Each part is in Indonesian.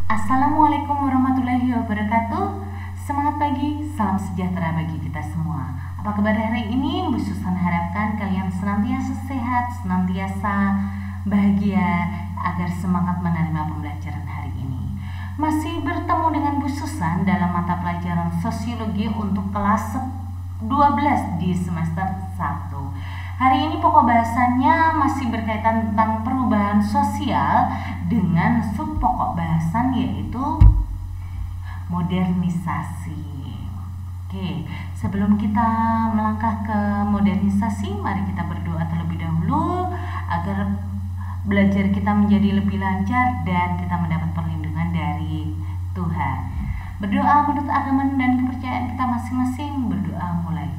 Assalamualaikum warahmatullahi wabarakatuh. Semangat pagi, salam sejahtera bagi kita semua. Apa kabar hari ini? Bu Susan harapkan kalian senantiasa sehat, senantiasa bahagia agar semangat menerima pembelajaran hari ini. Masih bertemu dengan Bu Susan dalam mata pelajaran sosiologi untuk kelas 12 di semester 1. Hari ini pokok bahasannya masih berkaitan tentang perubahan sosial dengan sub pokok bahasan yaitu modernisasi. Oke, sebelum kita melangkah ke modernisasi, mari kita berdoa terlebih dahulu agar belajar kita menjadi lebih lancar dan kita mendapat perlindungan dari Tuhan. Berdoa menurut agama dan kepercayaan kita masing-masing. Berdoa mulai.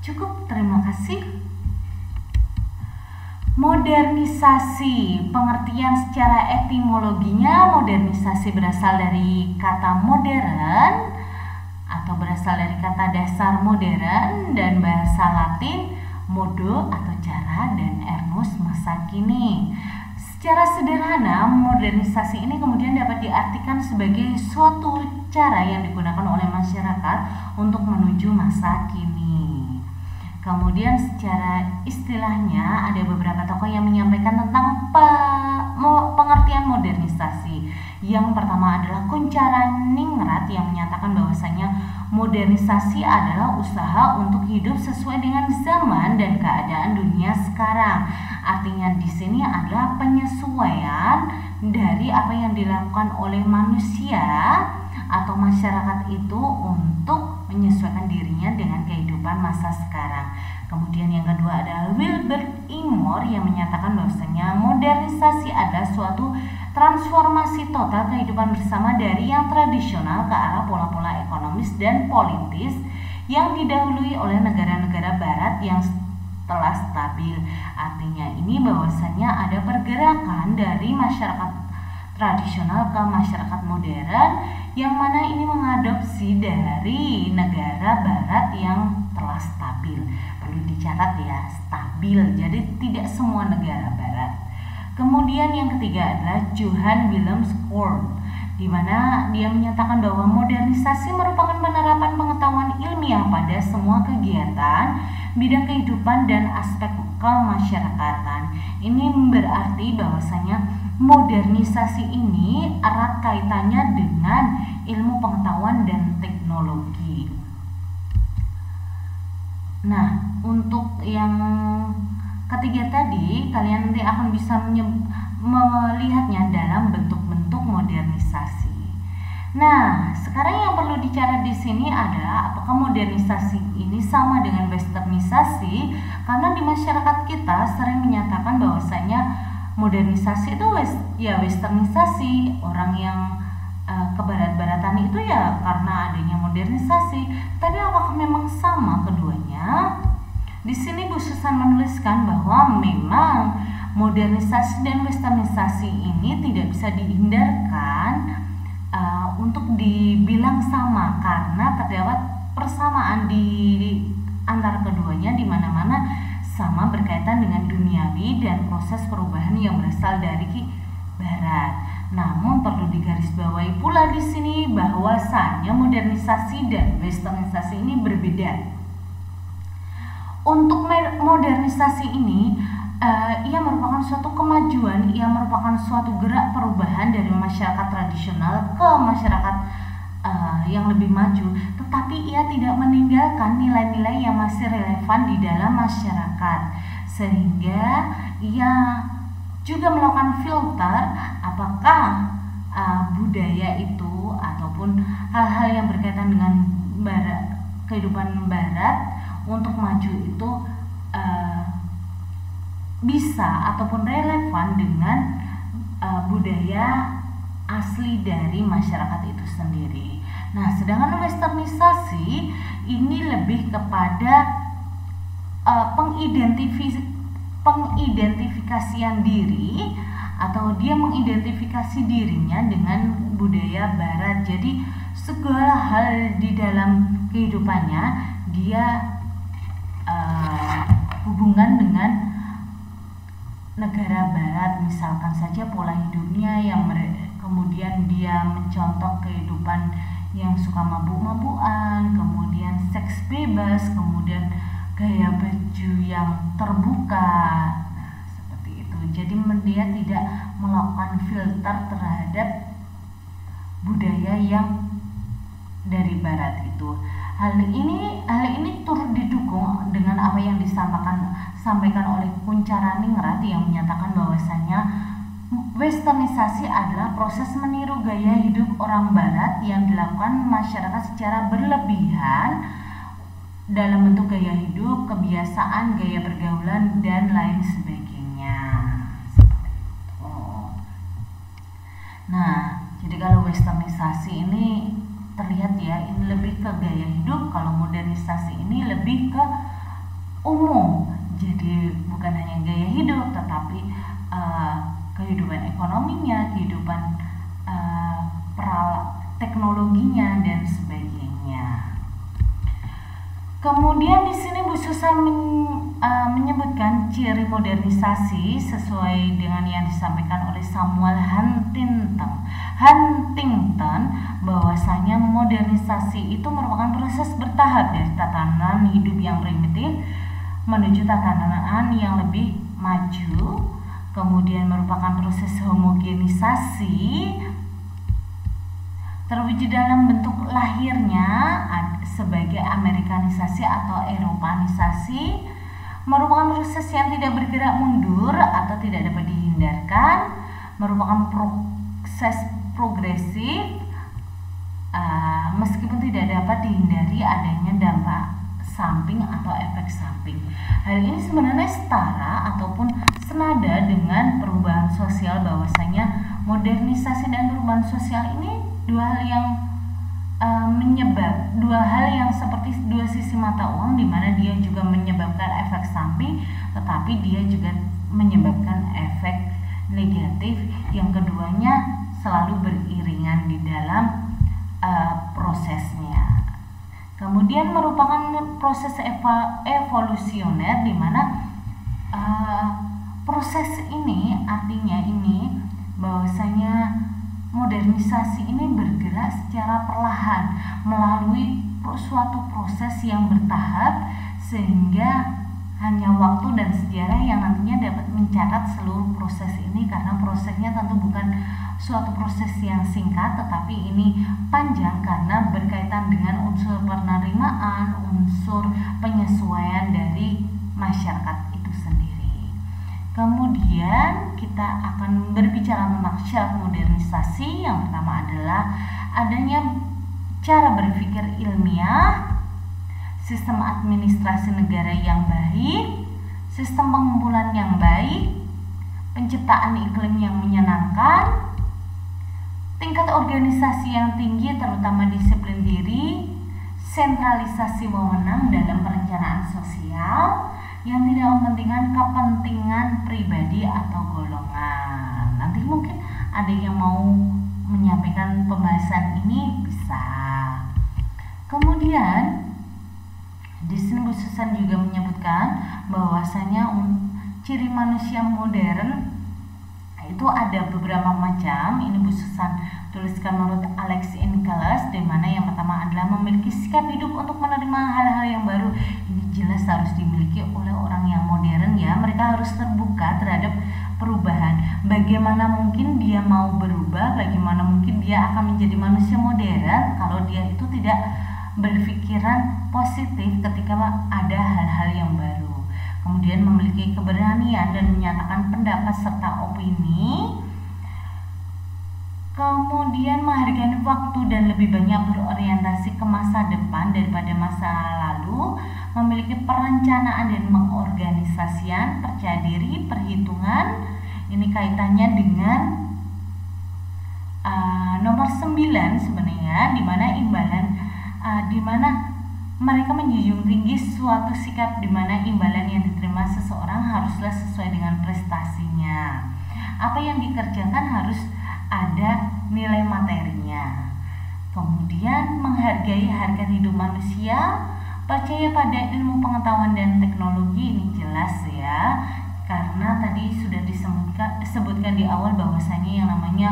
Cukup, terima kasih. Modernisasi, pengertian secara etimologinya, modernisasi berasal dari kata modern atau berasal dari kata dasar modern dan bahasa Latin modo atau cara dan ernus masa kini. Secara sederhana, modernisasi ini kemudian dapat diartikan sebagai suatu cara yang digunakan oleh masyarakat untuk menuju masa kini. Kemudian secara istilahnya ada beberapa tokoh yang menyampaikan tentang pengertian modernisasi. Yang pertama adalah Kunchara Ningrat yang menyatakan bahwasanya modernisasi adalah usaha untuk hidup sesuai dengan zaman dan keadaan dunia sekarang. Artinya di sini adalah penyesuaian dari apa yang dilakukan oleh manusia atau masyarakat itu untuk menyesuaikan dirinya dengan kehidupan masa sekarang. Kemudian yang kedua adalah Wilbert Imor yang menyatakan bahwasanya modernisasi adalah suatu transformasi total kehidupan bersama dari yang tradisional ke arah pola-pola ekonomis dan politis yang didahului oleh negara-negara barat yang telah stabil. Artinya ini bahwasanya ada pergerakan dari masyarakat tradisional ke masyarakat modern yang mana ini mengadopsi dari negara barat yang telah stabil. Perlu dicatat ya, stabil. Jadi tidak semua negara barat. Kemudian yang ketiga adalah Johann Wilhelm Schorl, di mana dia menyatakan bahwa modernisasi merupakan penerapan pengetahuan ilmiah pada semua kegiatan, bidang kehidupan dan aspek kemasyarakatan. Ini berarti bahwasanya modernisasi ini erat kaitannya dengan ilmu pengetahuan dan teknologi. Nah, untuk yang ketiga tadi, kalian nanti akan bisa melihatnya dalam bentuk-bentuk modernisasi. Nah, sekarang yang perlu dicatat di sini adalah apakah modernisasi ini sama dengan westernisasi? Karena di masyarakat kita sering menyatakan bahwasanya modernisasi itu westernisasi, orang yang kebarat-baratan itu ya karena adanya modernisasi. Tapi apakah memang sama keduanya? Di sini Bu Susan menuliskan bahwa memang modernisasi dan westernisasi ini tidak bisa dihindarkan untuk dibilang sama karena terdapat persamaan di antara keduanya, di mana-mana sama berkaitan dengan duniawi dan proses perubahan yang berasal dari barat. Namun perlu digarisbawahi pula di sini bahwasannya modernisasi dan westernisasi ini berbeda. Untuk modernisasi ini ia merupakan suatu kemajuan, ia merupakan suatu gerak perubahan dari masyarakat tradisional ke masyarakat yang lebih maju, tetapi ia tidak meninggalkan nilai-nilai yang masih relevan di dalam masyarakat, sehingga ia juga melakukan filter apakah budaya itu ataupun hal-hal yang berkaitan dengan kehidupan barat untuk maju itu bisa ataupun relevan dengan budaya asli dari masyarakat itu sendiri. Nah, sedangkan westernisasi ini lebih kepada pengidentifikasian diri atau dia mengidentifikasi dirinya dengan budaya barat. Jadi segala hal di dalam kehidupannya dia hubungan dengan negara barat, misalkan saja pola hidupnya yang kemudian dia mencontoh kehidupan yang suka mabuk-mabukan, kemudian seks bebas, kemudian gaya baju yang terbuka. Nah, seperti itu. Jadi dia tidak melakukan filter terhadap budaya yang dari barat itu. Hal ini turut didukung dengan apa yang disampaikan oleh Kuncharaningrat yang menyatakan bahwasanya westernisasi adalah proses meniru gaya hidup orang barat yang dilakukan masyarakat secara berlebihan dalam bentuk gaya hidup, kebiasaan, gaya pergaulan, dan lain sebagainya. Seperti itu. Nah, jadi kalau westernisasi ini terlihat ya, ini lebih ke gaya hidup, kalau modernisasi ini lebih ke umum. Jadi bukan hanya gaya hidup, tetapi kehidupan ekonominya, kehidupan teknologinya, dan sebagainya. Kemudian di sini Bu Susan menyebutkan ciri modernisasi sesuai dengan yang disampaikan oleh Samuel Huntington bahwasanya modernisasi itu merupakan proses bertahap dari tatanan hidup yang primitif menuju tatanan yang lebih maju, kemudian merupakan proses homogenisasi terwujud dalam bentuk lahirnya sebagai Amerikanisasi atau Eropanisasi, merupakan proses yang tidak bergerak mundur atau tidak dapat dihindarkan, merupakan proses progresif meskipun tidak dapat dihindari adanya dampak samping atau efek samping. Hal ini sebenarnya setara ataupun senada dengan perubahan sosial, bahwasanya modernisasi dan perubahan sosial ini dua hal yang seperti dua sisi mata uang, di mana dia juga menyebabkan efek samping, tetapi dia juga menyebabkan efek negatif yang keduanya selalu beriringan di dalam prosesnya. Kemudian merupakan proses evolusioner, di mana proses ini artinya bahwasanya modernisasi ini bergerak secara perlahan melalui suatu proses yang bertahap, sehingga hanya waktu dan sejarah yang nantinya dapat mencatat seluruh proses ini, karena prosesnya tentu bukan suatu proses yang singkat, tetapi ini panjang karena berkaitan dengan unsur penerimaan, unsur penyesuaian dari masyarakat itu sendiri. Kemudian kita akan berbicara tentang syarat modernisasi. Yang pertama adalah adanya cara berpikir ilmiah, sistem administrasi negara yang baik, sistem pengumpulan yang baik, penciptaan iklim yang menyenangkan, tingkat organisasi yang tinggi terutama disiplin diri, sentralisasi wewenang dalam perencanaan sosial yang tidak mementingkan kepentingan pribadi atau golongan. Nanti mungkin ada yang mau menyampaikan pembahasan ini, bisa. Kemudian di sini Bu Susan juga menyebutkan bahwasanya ciri manusia modern itu ada beberapa macam. Ini Bu Susan tuliskan menurut Alex Inkeles, di mana yang pertama adalah memiliki sikap hidup untuk menerima hal-hal yang baru. Ini jelas harus dimiliki oleh orang yang modern ya. Mereka harus terbuka terhadap perubahan. Bagaimana mungkin dia mau berubah? Bagaimana mungkin dia akan menjadi manusia modern kalau dia itu tidak berpikiran positif ketika ada hal-hal yang baru. Kemudian memiliki keberanian dan menyatakan pendapat serta opini. Kemudian menghargai waktu dan lebih banyak berorientasi ke masa depan daripada masa lalu. Memiliki perencanaan dan mengorganisasian, percaya diri, perhitungan. Ini kaitannya dengan nomor 9 sebenarnya, di mana mereka menjunjung tinggi suatu sikap di mana imbalan yang diterima seseorang haruslah sesuai dengan prestasinya. Apa yang dikerjakan harus ada nilai materinya. Kemudian menghargai harga hidup manusia, percaya pada ilmu pengetahuan dan teknologi, ini jelas ya. karena tadi sudah disebutkan di awal bahwasanya yang namanya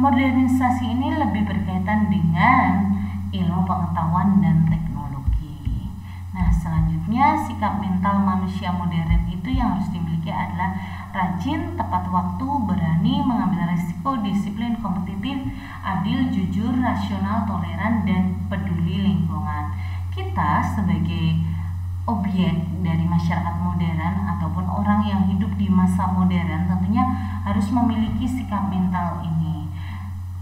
modernisasi ini lebih berkaitan dengan ilmu pengetahuan dan teknologi. Nah, selanjutnya sikap mental manusia modern itu yang harus dimiliki adalah rajin, tepat waktu, berani mengambil risiko, disiplin, kompetitif, adil, jujur, rasional, toleran, dan peduli lingkungan. Kita sebagai objek dari masyarakat modern ataupun orang yang hidup di masa modern tentunya harus memiliki sikap mental ini.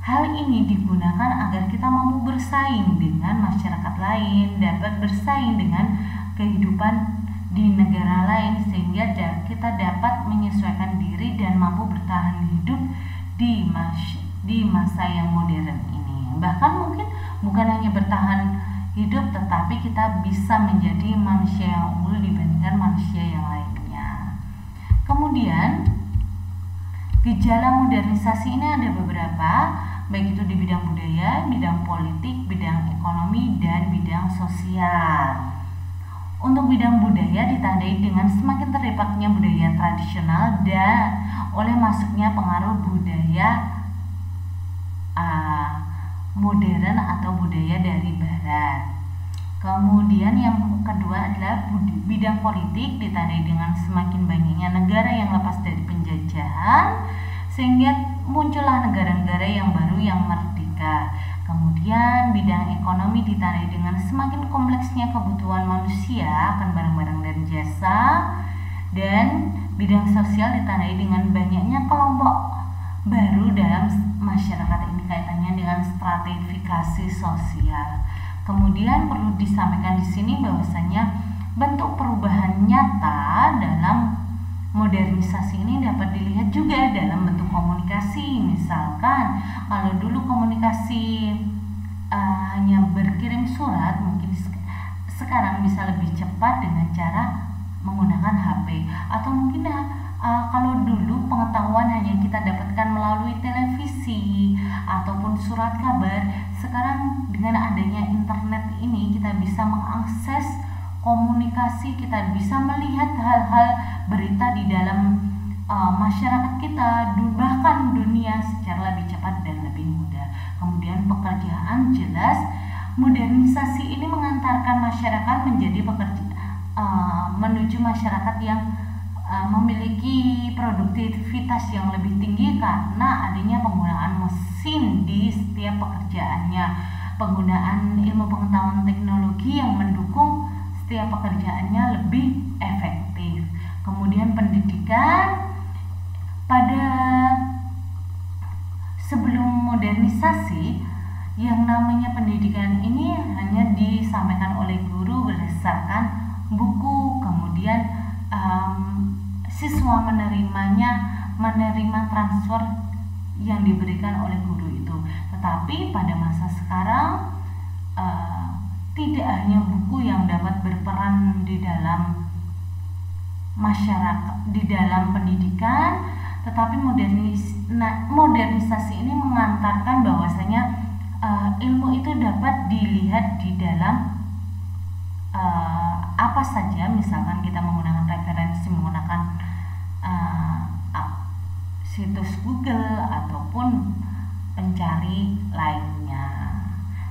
Hal ini digunakan agar kita mampu bersaing dengan masyarakat lain, dapat bersaing dengan kehidupan di negara lain, sehingga kita dapat menyesuaikan diri dan mampu bertahan hidup di masa yang modern ini. Bahkan mungkin bukan hanya bertahan hidup, tetapi kita bisa menjadi manusia yang unggul dibandingkan manusia yang lainnya. Kemudian gejala modernisasi ini ada beberapa, baik itu di bidang budaya, bidang politik, bidang ekonomi, dan bidang sosial. Untuk bidang budaya ditandai dengan semakin terlibatnya budaya tradisional dan oleh masuknya pengaruh budaya modern atau budaya dari barat. Kemudian yang kedua adalah bidang politik ditandai dengan semakin banyaknya negara yang lepas dari penjajahan, sehingga muncullah negara-negara yang baru yang merdeka. Kemudian bidang ekonomi ditandai dengan semakin kompleksnya kebutuhan manusia akan barang-barang dan jasa, dan bidang sosial ditandai dengan banyaknya kelompok baru dalam masyarakat ini, kaitannya dengan stratifikasi sosial. Kemudian perlu disampaikan di sini bahwasanya bentuk perubahan nyata dalam modernisasi ini dapat dilihat juga dalam bentuk komunikasi. Misalkan kalau dulu komunikasi hanya berkirim surat, mungkin sekarang bisa lebih cepat dengan cara menggunakan HP. Atau mungkin kalau dulu pengetahuan hanya kita dapatkan melalui televisi ataupun surat kabar, sekarang dengan adanya internet ini kita bisa mengakses komunikasi, kita bisa melihat hal-hal berita di dalam masyarakat kita, bahkan dunia secara lebih cepat dan lebih mudah. Kemudian pekerjaan, jelas modernisasi ini mengantarkan masyarakat menjadi menuju masyarakat yang memiliki produktivitas yang lebih tinggi karena adanya penggunaan mesin di setiap pekerjaannya, penggunaan ilmu pengetahuan teknologi yang mendukung setiap pekerjaannya lebih efektif. Kemudian pendidikan, pada sebelum modernisasi yang namanya pendidikan ini hanya disampaikan oleh guru berdasarkan buku, kemudian siswa menerima transfer yang diberikan oleh guru itu. Tetapi pada masa sekarang tidak hanya buku yang dapat berperan di dalam masyarakat, di dalam pendidikan, tetapi modernisasi ini mengantarkan bahwasanya ilmu itu dapat dilihat di dalam apa saja. Misalkan kita menggunakan referensi, menggunakan situs Google ataupun pencari lainnya.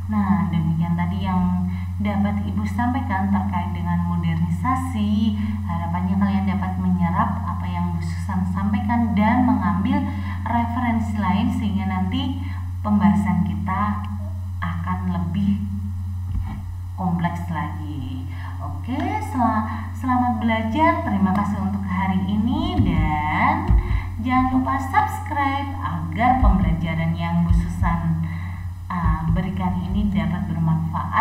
Nah, demikian tadi yang dapat Ibu sampaikan terkait dengan modernisasi. Harapannya kalian dapat menyerap apa yang Bu Susan sampaikan dan mengambil referensi lain sehingga nanti pembahasan kita akan lebih kompleks lagi. Oke, selamat belajar. Terima kasih untuk hari ini dan jangan lupa subscribe agar pembelajaran yang Bu Susan berikan ini dapat bermanfaat